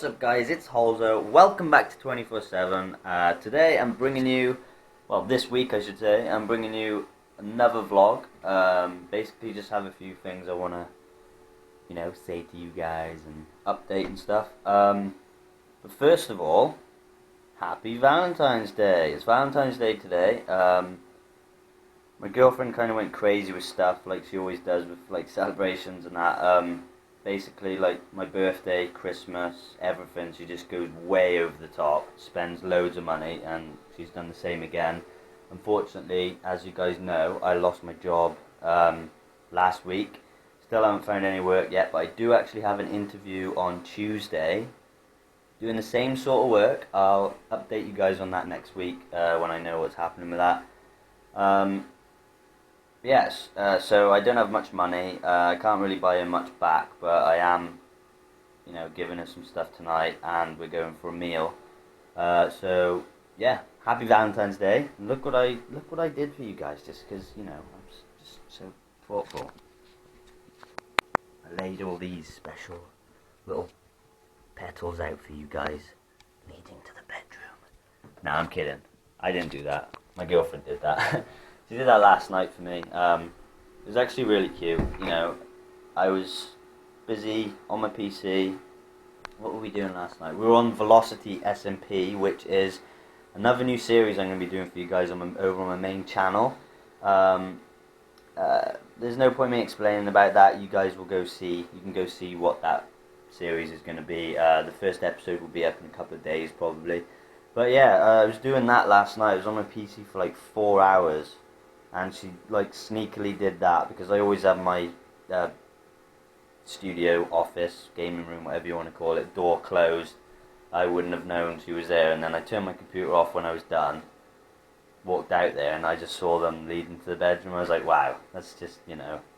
What's up guys, it's HOLZO, welcome back to 24/7. Today I'm bringing you, well this week I should say, I'm bringing you another vlog. Basically just have a few things I want to, say to you guys and update and stuff. But first of all, happy Valentine's Day. It's Valentine's Day today. My girlfriend kind of went crazy with stuff like she always does with like celebrations and that. Basically, like my birthday, Christmas, everything, she just goes way over the top, spends loads of money, and she's done the same again. Unfortunately, as you guys know, I lost my job last week. Still haven't found any work yet, but I do actually have an interview on Tuesday doing the same sort of work. I'll update you guys on that next week when I know what's happening with that. Yes, so I don't have much money. I can't really buy her much back, but I am, giving her some stuff tonight, and we're going for a meal. So yeah, happy Valentine's Day. And look what I did for you guys, just because I'm just so thoughtful. I laid all these special little petals out for you guys, leading to the bedroom. No, I'm kidding. I didn't do that. My girlfriend did that. She did that last night for me. It was actually really cute. I was busy on my PC. What were we doing last night? We were on Velocity SMP, which is another new series I'm going to be doing for you guys over on my main channel. There's no point me explaining about that. You guys will go see. You can go see what that series is going to be. The first episode will be up in a couple of days probably. But yeah, I was doing that last night. I was on my PC for like 4 hours. And she like sneakily did that because I always have my studio, office, gaming room, whatever you want to call it, door closed. I wouldn't have known she was there, and then I turned my computer off when I was done, walked out there, and I just saw them leading to the bedroom. I was like, wow, that's just,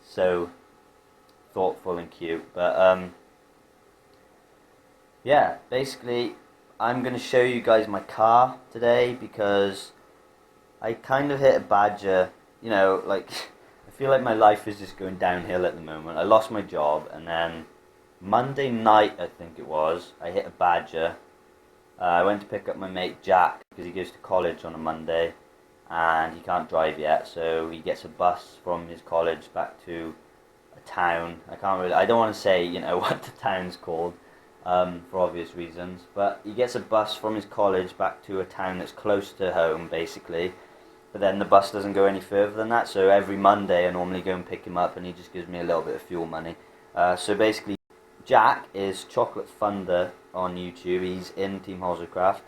so thoughtful and cute. But yeah, basically I'm going to show you guys my car today because I kind of hit a badger. I feel like my life is just going downhill at the moment. I lost my job, and then Monday night, I think it was, I hit a badger. I went to pick up my mate Jack, because he goes to college on a Monday, and he can't drive yet, so he gets a bus from his college back to a town. I don't want to say, what the town's called, for obvious reasons, but he gets a bus from his college back to a town that's close to home, basically. But then the bus doesn't go any further than that, so every Monday I normally go and pick him up, and he just gives me a little bit of fuel money. So basically, Jack is Chocolate Thunder on YouTube. He's in Team HOLZO.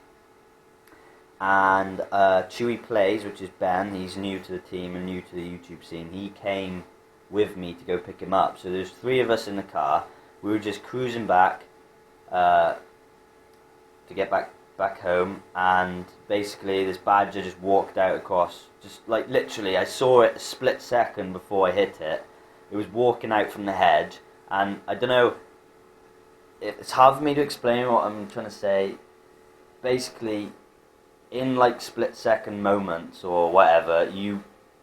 And Chewy Plays, which is Ben, he's new to the team and new to the YouTube scene. He came with me to go pick him up. So there's 3 of us in the car. We were just cruising back to get back home, and basically this badger just walked out across, just like literally I saw it a split second before I hit it. It was walking out from the hedge, and I don't know, it's hard for me to explain what I'm trying to say. Basically, in like split second moments or whatever, you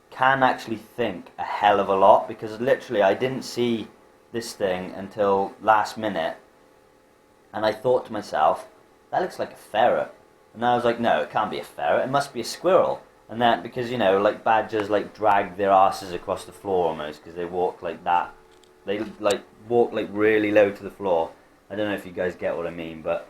can actually think a hell of a lot, because literally I didn't see this thing until last minute, and I thought to myself, that looks like a ferret. And I was like, no, it can't be a ferret, it must be a squirrel. And then, because, like badgers like drag their asses across the floor almost, because they walk like that. They like walk like really low to the floor. I don't know if you guys get what I mean, but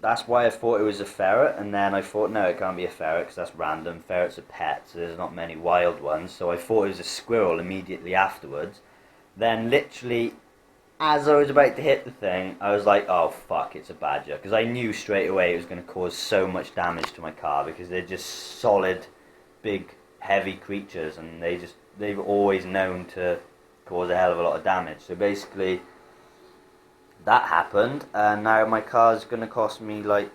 that's why I thought it was a ferret. And then I thought, no, it can't be a ferret, because that's random. Ferrets are pets, so there's not many wild ones. So I thought it was a squirrel immediately afterwards. Then literally, as I was about to hit the thing, I was like, oh fuck, it's a badger. Because I knew straight away it was going to cause so much damage to my car, because they're just solid, big, heavy creatures, and they've always known to cause a hell of a lot of damage. So basically, that happened, and now my car's going to cost me like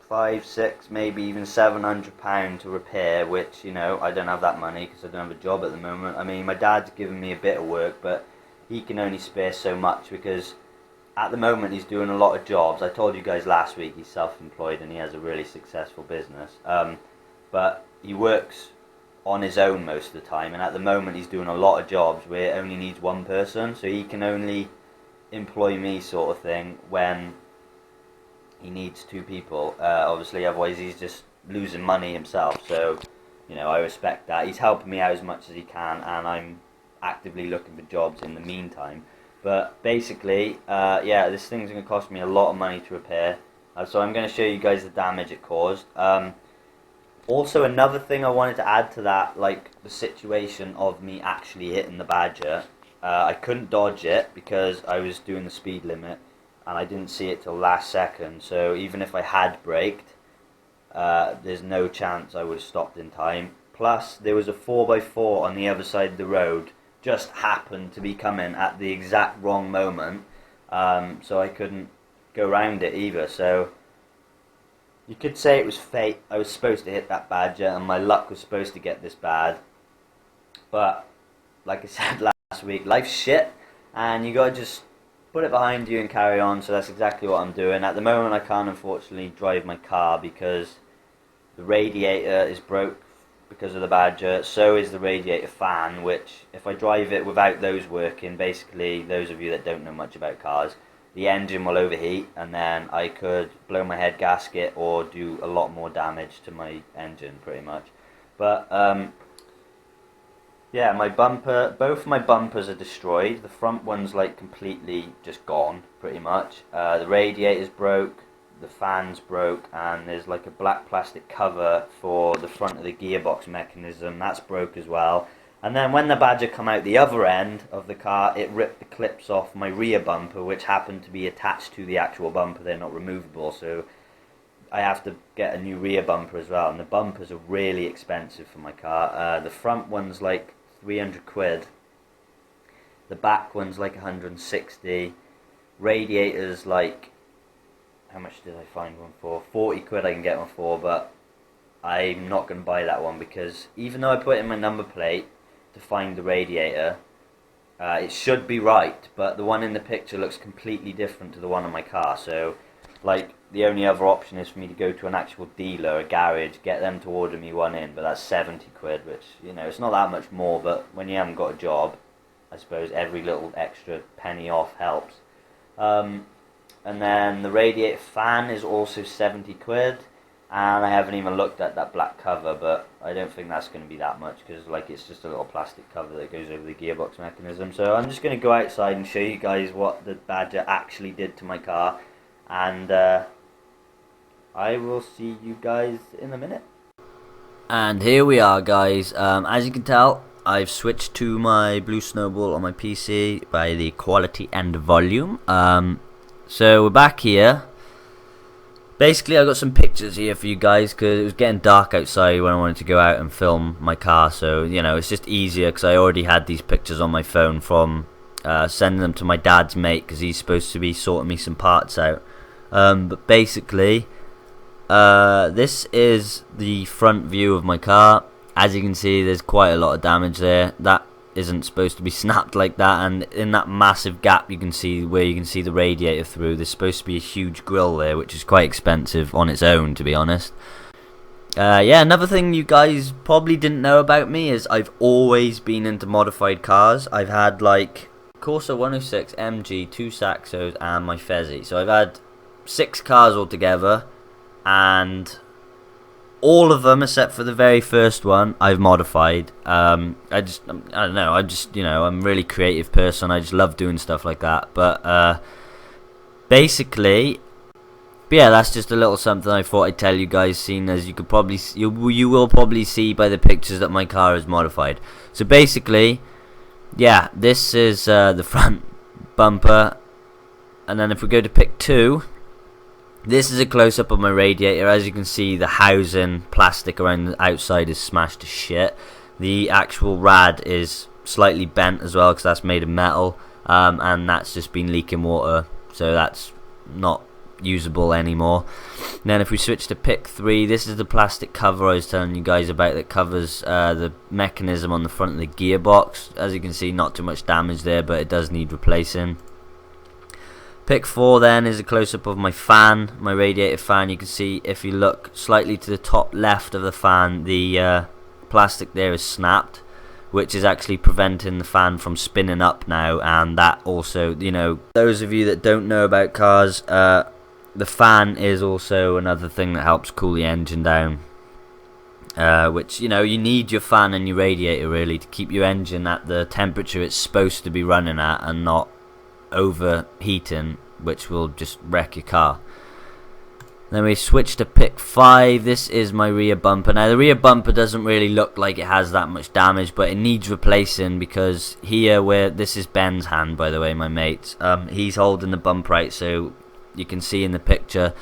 5, 6, maybe even £700 to repair, which, I don't have that money because I don't have a job at the moment. I mean, my dad's given me a bit of work, but he can only spare so much, because at the moment he's doing a lot of jobs. I told you guys last week he's self-employed and he has a really successful business. But he works on his own most of the time, and at the moment he's doing a lot of jobs where it only needs one person, so he can only employ me sort of thing when he needs 2 people. Obviously, otherwise he's just losing money himself. So, you know, I respect that. He's helping me out as much as he can, and I'm actively looking for jobs in the meantime. But basically, yeah, this thing's going to cost me a lot of money to repair. So I'm going to show you guys the damage it caused. Also, another thing I wanted to add to that, like the situation of me actually hitting the Badger. I couldn't dodge it because I was doing the speed limit, and I didn't see it till last second. So even if I had braked, there's no chance I would have stopped in time. Plus, there was a 4x4 on the other side of the road, just happened to be coming at the exact wrong moment, so I couldn't go round it either. So you could say it was fate. I was supposed to hit that Badger, and my luck was supposed to get this bad. But like I said last week, life's shit, and you gotta just put it behind you and carry on. So that's exactly what I'm doing. At the moment, I can't unfortunately drive my car because the radiator is broke because of the Badger. So is the radiator fan, which if I drive it without those working, basically, those of you that don't know much about cars, the engine will overheat, and then I could blow my head gasket or do a lot more damage to my engine, pretty much. But yeah, my bumper, both my bumpers are destroyed. The front one's like completely just gone, pretty much. The radiator's broke, the fan's broke, and there's like a black plastic cover for the front of the gearbox mechanism. That's broke as well. And then when the Badger come out the other end of the car, it ripped the clips off my rear bumper, which happened to be attached to the actual bumper. They're not removable, so I have to get a new rear bumper as well. And the bumpers are really expensive for my car. The front one's like 300 quid. The back one's like 160. Radiator's like, how much did I find one for? 40 quid I can get one for, but I'm not going to buy that one because even though I put in my number plate to find the radiator, it should be right, but the one in the picture looks completely different to the one on my car. So like the only other option is for me to go to an actual dealer, a garage, get them to order me one in, but that's 70 quid, which, you know, it's not that much more, but when you haven't got a job, I suppose every little extra penny off helps. And then the radiator fan is also 70 quid. And I haven't even looked at that black cover, but I don't think that's going to be that much because like it's just a little plastic cover that goes over the gearbox mechanism. So I'm just going to go outside and show you guys what the Badger actually did to my car, and I will see you guys in a minute. And here we are, guys. As you can tell, I've switched to my Blue Snowball on my PC by the quality and volume. So we're back here. Basically, I got some pictures here for you guys because it was getting dark outside when I wanted to go out and film my car. So, you know, it's just easier because I already had these pictures on my phone from sending them to my dad's mate because he's supposed to be sorting me some parts out. But basically, this is the front view of my car. As you can see, there's quite a lot of damage there. That isn't supposed to be snapped like that, and in that massive gap you can see where you can see the radiator through, there's supposed to be a huge grill there, which is quite expensive on its own, to be honest. Yeah, another thing you guys probably didn't know about me is I've always been into modified cars. I've had like Corsa 106, MG, 2 Saxos and my Fezzi, so I've had 6 cars altogether, and all of them except for the very first one I've modified. I don't know, you know, I'm a really creative person. I just love doing stuff like that. But basically, yeah, that's just a little something I thought I'd tell you guys, seeing as you could probably you will probably see by the pictures that my car is modified. So basically, yeah, this is the front bumper, and then if we go to pic 2, this is a close-up of my radiator. As you can see, the housing plastic around the outside is smashed to shit. The actual rad is slightly bent as well because that's made of metal, and that's just been leaking water, so that's not usable anymore. And then if we switch to pic 3, this is the plastic cover I was telling you guys about that covers the mechanism on the front of the gearbox. As you can see, not too much damage there, but it does need replacing. Pic 4 then is a close-up of my fan, my radiator fan. You can see if you look slightly to the top left of the fan, the plastic there is snapped, which is actually preventing the fan from spinning up now. And that also, you know, those of you that don't know about cars, the fan is also another thing that helps cool the engine down. Which, you know, you need your fan and your radiator really to keep your engine at the temperature it's supposed to be running at and not overheating, which will just wreck your car. Then we switch to pick 5. This is my rear bumper. Now the rear bumper doesn't really look like it has that much damage, but it needs replacing, because here, where this is Ben's hand, by the way, my mate, he's holding the bumper right, so you can see in the picture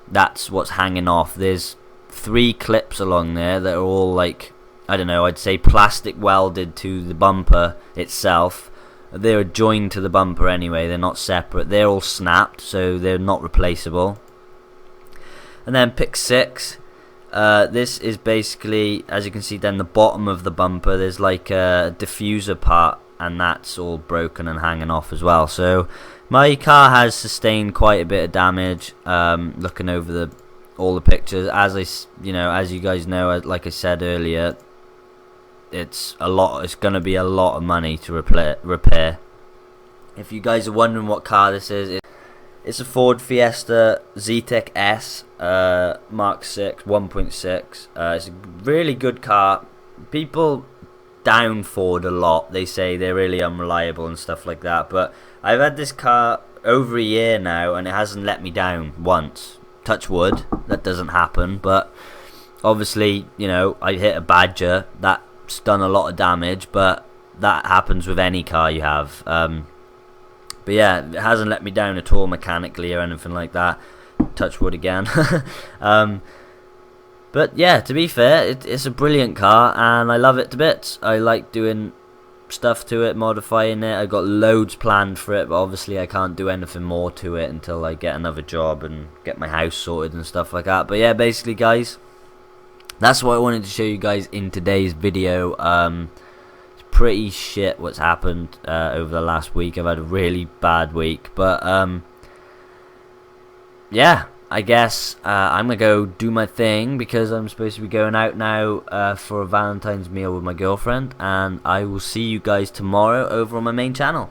that's what's hanging off. There's 3 clips along there that are all, like, I don't know, I'd say plastic welded to the bumper itself. They're joined to the bumper anyway, they're not separate. They're all snapped, so they're not replaceable. And then pick 6. This is basically, as you can see down the bottom of the bumper, there's like a diffuser part, and that's all broken and hanging off as well. So my car has sustained quite a bit of damage. Looking over all the pictures, as you guys know, like I said earlier, it's gonna be a lot of money to repair. If you guys are wondering what car this is, it's a Ford Fiesta Zetec S Mark 6 1.6. It's a really good car. People down Ford a lot. They say they're really unreliable and stuff like that, but I've had this car over a year now and it hasn't let me down once. Touch wood, that doesn't happen, but obviously, you know, I hit a Badger, that's done a lot of damage, but that happens with any car you have. But yeah, it hasn't let me down at all mechanically or anything like that. Touch wood again. But yeah, to be fair, it's a brilliant car and I love it to bits. I like doing stuff to it, modifying it. I've got loads planned for it, but obviously I can't do anything more to it until I get another job and get my house sorted and stuff like that. But yeah, basically guys, that's what I wanted to show you guys in today's video. It's pretty shit what's happened over the last week. I've had a really bad week, but yeah, I guess I'm gonna go do my thing, because I'm supposed to be going out now for a Valentine's meal with my girlfriend, and I will see you guys tomorrow over on my main channel.